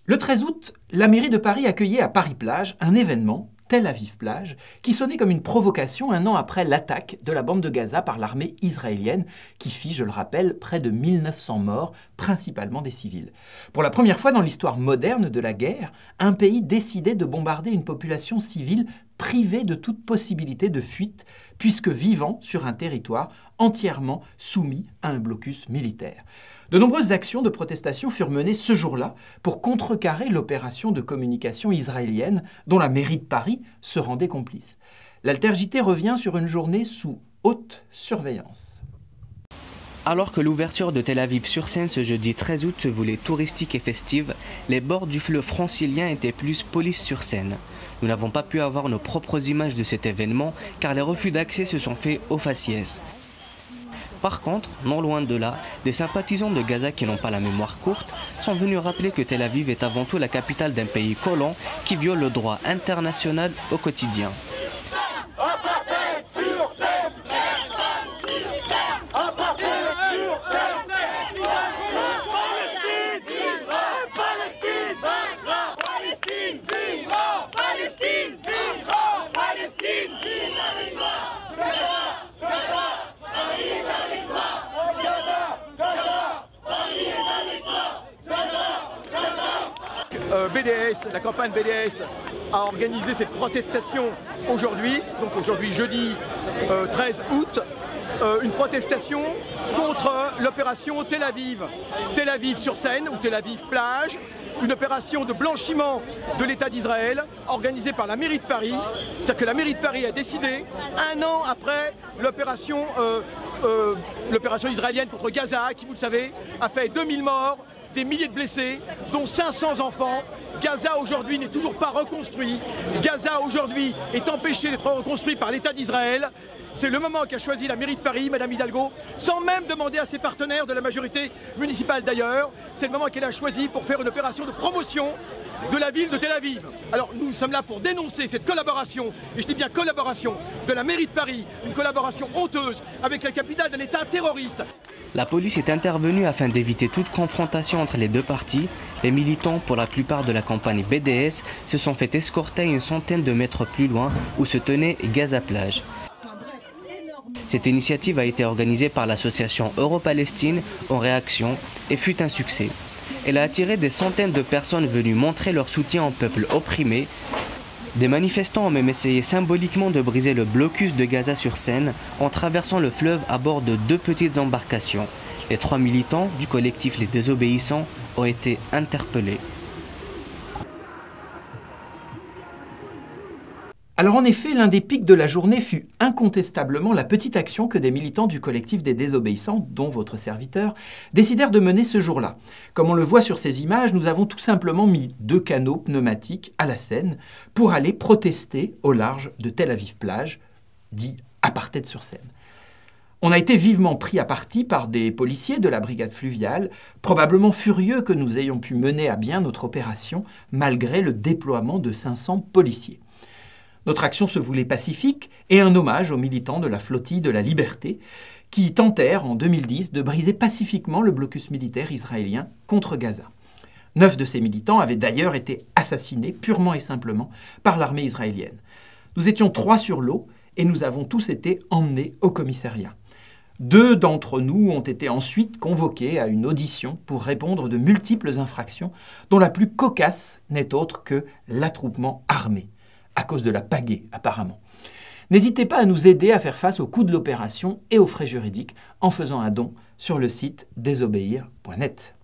Le 13 août, la mairie de Paris accueillait à Paris-Plage un événement, Tel Aviv-Plage, qui sonnait comme une provocation un an après l'attaque de la bande de Gaza par l'armée israélienne, qui fit, je le rappelle, près de 1900 morts, principalement des civils. Pour la première fois dans l'histoire moderne de la guerre, un pays décidait de bombarder une population civile privée de toute possibilité de fuite, puisque vivant sur un territoire entièrement soumis à un blocus militaire. De nombreuses actions de protestation furent menées ce jour-là pour contrecarrer l'opération de communication israélienne dont la mairie de Paris se rendait complice. L'Alter JT revient sur une journée sous haute surveillance. Alors que l'ouverture de Tel Aviv sur Seine ce jeudi 13 août se voulait touristique et festive, les bords du fleuve francilien étaient plus police sur Seine. Nous n'avons pas pu avoir nos propres images de cet événement car les refus d'accès se sont faits au faciès. Par contre, non loin de là, des sympathisants de Gaza qui n'ont pas la mémoire courte sont venus rappeler que Tel Aviv est avant tout la capitale d'un pays colon qui viole le droit international au quotidien. BDS, la campagne BDS a organisé cette protestation aujourd'hui, donc aujourd'hui jeudi 13 août, une protestation contre l'opération Tel Aviv. Tel Aviv sur Seine ou Tel Aviv plage, une opération de blanchiment de l'État d'Israël organisée par la mairie de Paris. C'est-à-dire que la mairie de Paris a décidé, un an après l'opération israélienne contre Gaza, qui vous le savez, a fait 2000 morts, des milliers de blessés, dont 500 enfants. Gaza aujourd'hui n'est toujours pas reconstruit. Gaza aujourd'hui est empêché d'être reconstruit par l'État d'Israël. C'est le moment qu'a choisi la mairie de Paris, Madame Hidalgo, sans même demander à ses partenaires de la majorité municipale d'ailleurs. C'est le moment qu'elle a choisi pour faire une opération de promotion de la ville de Tel Aviv. Alors nous sommes là pour dénoncer cette collaboration, et je dis bien collaboration, de la mairie de Paris, une collaboration honteuse avec la capitale d'un État terroriste. La police est intervenue afin d'éviter toute confrontation entre les deux parties. Les militants, pour la plupart de la campagne BDS, se sont fait escorter une centaine de mètres plus loin où se tenait Gaza Plage. Cette initiative a été organisée par l'association Euro-Palestine en réaction et fut un succès. Elle a attiré des centaines de personnes venues montrer leur soutien au peuple opprimé. Des manifestants ont même essayé symboliquement de briser le blocus de Gaza sur Seine en traversant le fleuve à bord de 2 petites embarcations. Les 3 militants du collectif Les Désobéissants ont été interpellés. Alors en effet, l'un des pics de la journée fut incontestablement la petite action que des militants du collectif des Désobéissants, dont votre serviteur, décidèrent de mener ce jour-là. Comme on le voit sur ces images, nous avons tout simplement mis 2 canots pneumatiques à la Seine pour aller protester au large de Tel Aviv plage, dit apartheid sur Seine. On a été vivement pris à partie par des policiers de la brigade fluviale, probablement furieux que nous ayons pu mener à bien notre opération malgré le déploiement de 500 policiers. Notre action se voulait pacifique et un hommage aux militants de la flottille de la liberté qui tentèrent en 2010 de briser pacifiquement le blocus militaire israélien contre Gaza. 9 de ces militants avaient d'ailleurs été assassinés purement et simplement par l'armée israélienne. Nous étions 3 sur l'eau et nous avons tous été emmenés au commissariat. 2 d'entre nous ont été ensuite convoqués à une audition pour répondre de multiples infractions dont la plus cocasse n'est autre que l'attroupement armé, à cause de la pagaie apparemment. N'hésitez pas à nous aider à faire face au coût de l'opération et aux frais juridiques en faisant un don sur le site désobéir.net.